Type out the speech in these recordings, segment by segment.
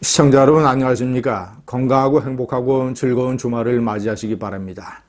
시청자 여러분 안녕하십니까? 건강하고 행복하고 즐거운 주말을 맞이하시기 바랍니다.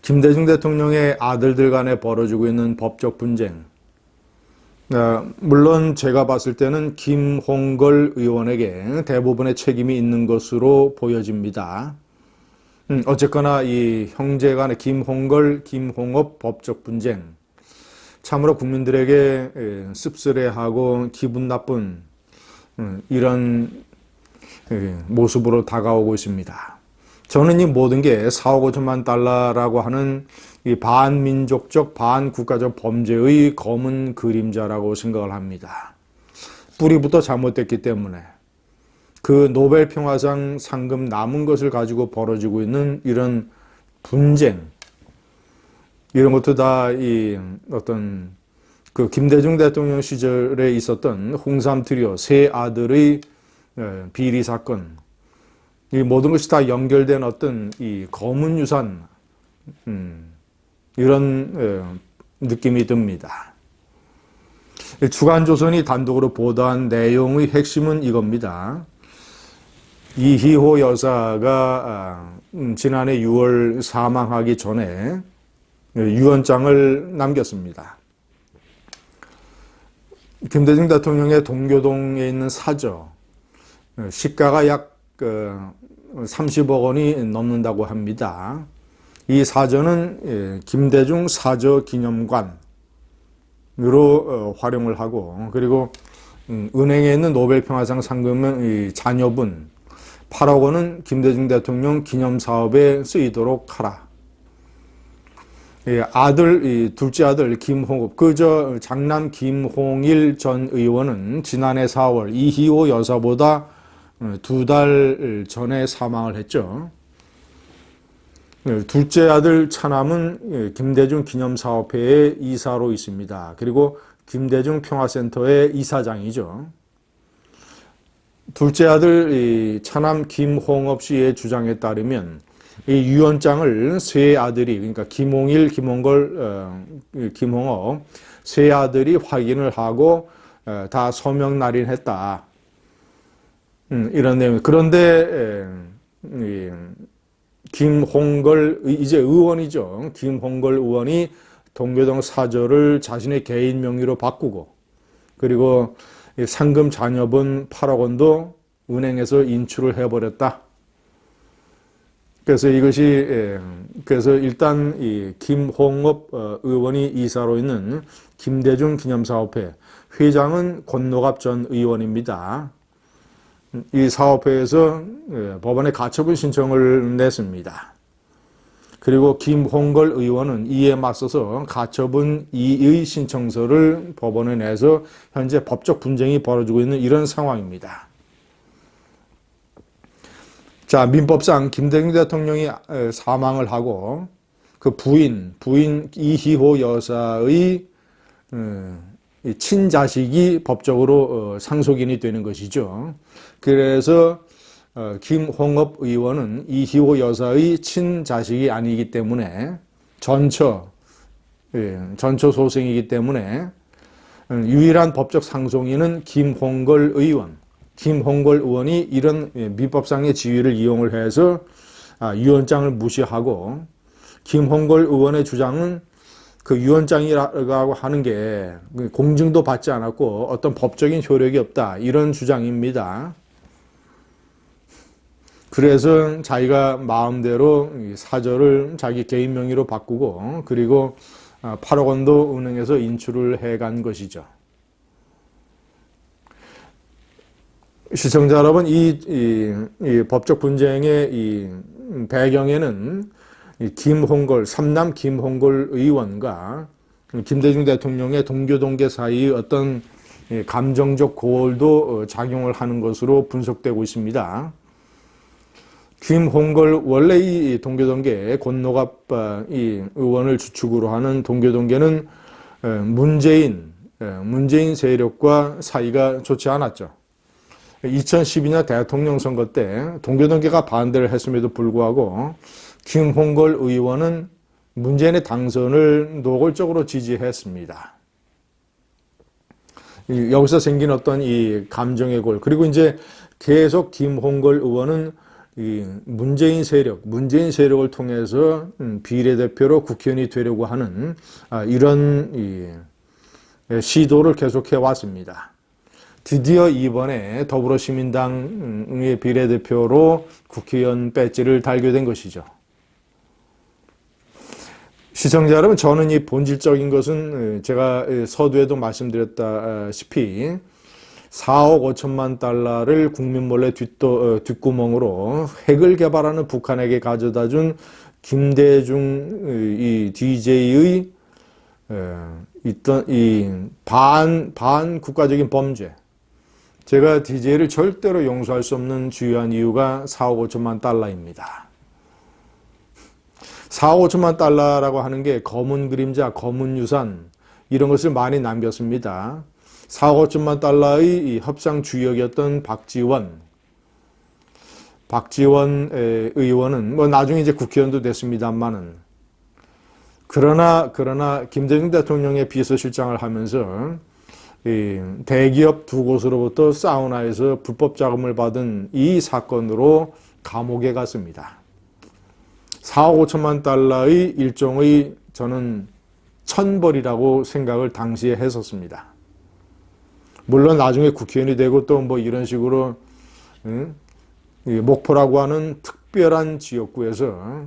김대중 대통령의 아들들 간에 벌어지고 있는 법적 분쟁. 물론 제가 봤을 때는 김홍걸 의원에게 대부분의 책임이 있는 것으로 보여집니다. 어쨌거나 이 형제 간의 김홍걸, 김홍업 법적 분쟁. 참으로 국민들에게 씁쓸해하고 기분 나쁜 이런 모습으로 다가오고 있습니다. 저는 이 모든 게 4억 5천만 달러라고 하는 이 반민족적, 반국가적 범죄의 검은 그림자라고 생각을 합니다. 뿌리부터 잘못됐기 때문에 그 노벨 평화상 상금 남은 것을 가지고 벌어지고 있는 이런 분쟁, 이런 것도 다 이 어떤 그 김대중 대통령 시절에 있었던 홍삼 트리오 세 아들의 비리 사건, 이 모든 것이 다 연결된 어떤 이 검은 유산, 이런 느낌이 듭니다. 주간조선이 단독으로 보도한 내용의 핵심은 이겁니다. 이희호 여사가 지난해 6월 사망하기 전에 유언장을 남겼습니다. 김대중 대통령의 동교동에 있는 사저, 시가가 약 30억 원이 넘는다고 합니다. 이 사저는 김대중 사저 기념관으로 활용을 하고, 그리고 은행에 있는 노벨 평화상 상금의 잔여분 8억 원은 김대중 대통령 기념사업에 쓰이도록 하라. 둘째 아들 김홍업, 장남 김홍일 전 의원은 지난해 4월 이희호 여사보다 2달 전에 사망을 했죠. 둘째 아들 차남은 김대중 기념사업회의 이사로 있습니다. 그리고 김대중 평화센터의 이사장이죠. 둘째 아들 차남 김홍업 씨의 주장에 따르면 이 유언장을 세 아들이, 그러니까 김홍일, 김홍걸, 김홍업 세 아들이 확인을 하고 다 서명 날인했다. 이런 내용. 그런데 김홍걸, 이제 의원이죠. 김홍걸 의원이 동교동 사저를 자신의 개인 명의로 바꾸고, 그리고 상금 잔여분 8억 원도 은행에서 인출을 해버렸다. 그래서 그래서 일단 이 김홍업 의원이 이사로 있는 김대중 기념사업회 회장은 권노갑 전 의원입니다. 이 사업회에서 법원에 가처분 신청을 냈습니다. 그리고 김홍걸 의원은 이에 맞서서 가처분 이의 신청서를 법원에 내서 현재 법적 분쟁이 벌어지고 있는 이런 상황입니다. 자, 민법상 김대중 대통령이 사망을 하고 그 부인 이희호 여사의 친자식이 법적으로 상속인이 되는 것이죠. 그래서 김홍업 의원은 이희호 여사의 친자식이 아니기 때문에 전처 소생이기 때문에 유일한 법적 상속인은 김홍걸 의원이 이런 민법상의 지위를 이용을 해서 유언장을 무시하고, 김홍걸 의원의 주장은 그 유언장이라고 하는 게 공증도 받지 않았고 어떤 법적인 효력이 없다, 이런 주장입니다. 그래서 자기가 마음대로 사저를 자기 개인 명의로 바꾸고, 그리고 8억 원도 은행에서 인출을 해간 것이죠. 시청자 여러분, 이 법적 분쟁의 이 배경에는 김홍걸, 삼남 김홍걸 의원과 김대중 대통령의 동교동계 사이의 어떤 감정적 고울도 작용을 하는 것으로 분석되고 있습니다. 김홍걸, 원래 이 동교동계 권노갑 이 의원을 주축으로 하는 동교동계는 문재인 세력과 사이가 좋지 않았죠. 2012년 대통령 선거 때 동교동계가 반대를 했음에도 불구하고 김홍걸 의원은 문재인의 당선을 노골적으로 지지했습니다. 여기서 생긴 어떤 이 감정의 골, 그리고 이제 계속 김홍걸 의원은 이 문재인 세력을 통해서 비례대표로 국회의원이 되려고 하는 이런 시도를 계속해 왔습니다. 드디어 이번에 더불어시민당의 비례대표로 국회의원 배지를 달게 된 것이죠. 시청자 여러분, 저는 이 본질적인 것은 제가 서두에도 말씀드렸다시피 4억 5천만 달러를 국민 몰래 뒷구멍으로 핵을 개발하는 북한에게 가져다 준 김대중 이 DJ의 있던 이 반국가적인 범죄, 제가 DJ를 절대로 용서할 수 없는 주요한 이유가 4억 5천만 달러입니다. 4억 5천만 달러라고 하는 게 검은 그림자, 검은 유산 이런 것을 많이 남겼습니다. 4억 5천만 달러의 이 협상 주역이었던 박지원 의원은 뭐 나중에 이제 국회의원도 됐습니다만은, 그러나 김대중 대통령의 비서실장을 하면서 이 대기업 두 곳으로부터 사우나에서 불법 자금을 받은 이 사건으로 감옥에 갔습니다. 4억 5천만 달러의 일종의 저는 천벌이라고 생각을 당시에 했었습니다. 물론 나중에 국회의원이 되고 또 뭐 이런 식으로 목포라고 하는 특별한 지역구에서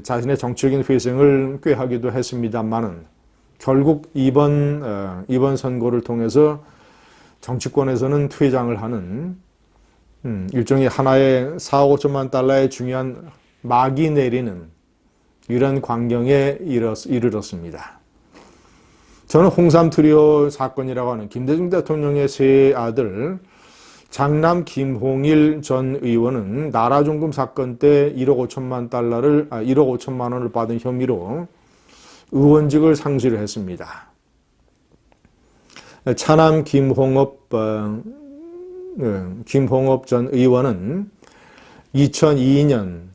자신의 정치적인 회생을 꾀하기도 했습니다만은, 결국 이번 선거를 통해서 정치권에서는 퇴장을 하는 일종의 하나의 4억 5천만 달러의 중요한 막이 내리는 이런 광경에 이르렀습니다. 저는 홍삼 트리오 사건이라고 하는 김대중 대통령의 세 아들 장남 김홍일 전 의원은 나라종금 사건 때 1억 5천만 원을 받은 혐의로 의원직을 상실을 했습니다. 차남 김홍업 전 의원은 2002년,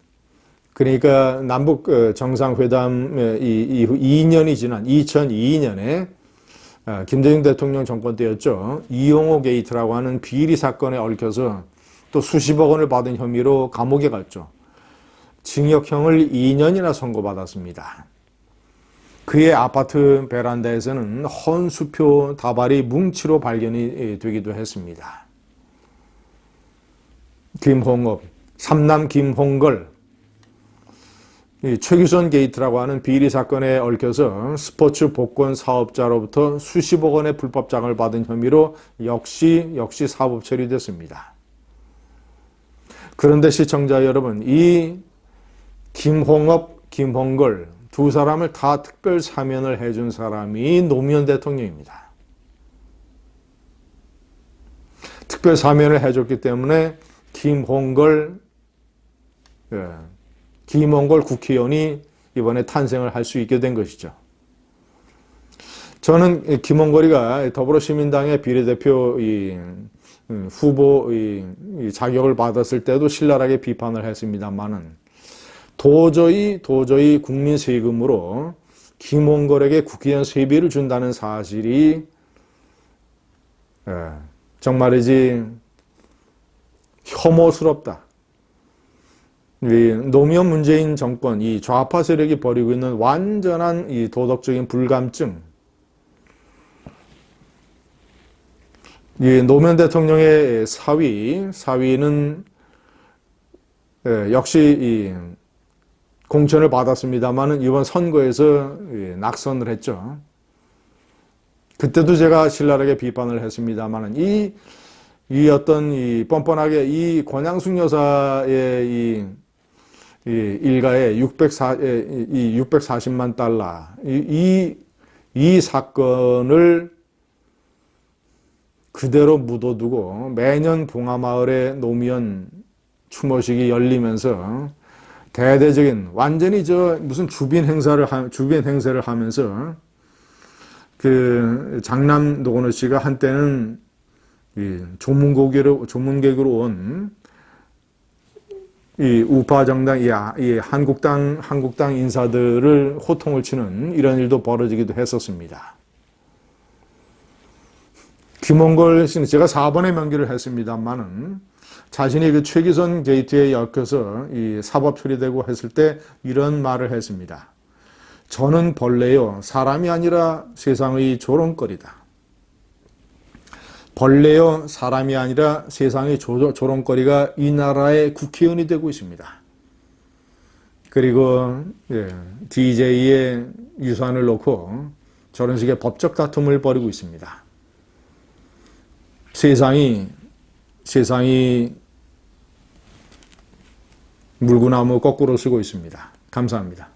그러니까 남북 정상회담 이후 2년이 지난 2002년에 김대중 대통령 정권 때였죠. 이용호 게이트라고 하는 비리 사건에 얽혀서 또 수십억 원을 받은 혐의로 감옥에 갔죠. 징역형을 2년이나 선고받았습니다. 그의 아파트 베란다에서는 헌수표 다발이 뭉치로 발견이 되기도 했습니다. 김홍업, 삼남 김홍걸, 최규선 게이트라고 하는 비리 사건에 얽혀서 스포츠 복권 사업자로부터 수십억 원의 불법 자금을 받은 혐의로 역시 사법 처리됐습니다. 그런데 시청자 여러분, 이 김홍업, 김홍걸 두 사람을 다 특별 사면을 해준 사람이 노무현 대통령입니다. 특별 사면을 해줬기 때문에 김홍걸 국회의원이 이번에 탄생을 할 수 있게 된 것이죠. 저는 김홍걸이가 더불어시민당의 비례대표 후보 자격을 받았을 때도 신랄하게 비판을 했습니다만은, 도저히 국민 세금으로 김홍걸에게 국회의원 세비를 준다는 사실이 정말이지 혐오스럽다. 노무현 문재인 정권, 이 좌파 세력이 벌이고 있는 완전한 이 도덕적인 불감증, 이 노무현 대통령의 사위는 역시 이 공천을 받았습니다만은 이번 선거에서 낙선을 했죠. 그때도 제가 신랄하게 비판을 했습니다만은 이 어떤 이 뻔뻔하게 이 권양숙 여사의 이 일가의 640만 달러 이 사건을 그대로 묻어두고 매년 봉하마을에 노무현 추모식이 열리면서 대대적인 완전히 무슨 주빈 행사를 하면서 그 장남 노건호 씨가 한때는 조문객으로 온 이 우파 정당, 이 한국당 인사들을 호통을 치는 이런 일도 벌어지기도 했었습니다. 김홍걸 씨는 제가 4번의 명기를 했습니다만은 자신이 그 최기선 게이트에 엮여서 이 사법 처리되고 했을 때 이런 말을 했습니다. 저는 벌레요, 사람이 아니라 세상의 조롱거리다. 벌레요, 사람이 아니라 세상의 조롱거리가 이 나라의 국회의원이 되고 있습니다. 그리고 DJ의 유산을 놓고 저런 식의 법적 다툼을 벌이고 있습니다. 세상이 물구나무 거꾸로 쓰고 있습니다. 감사합니다.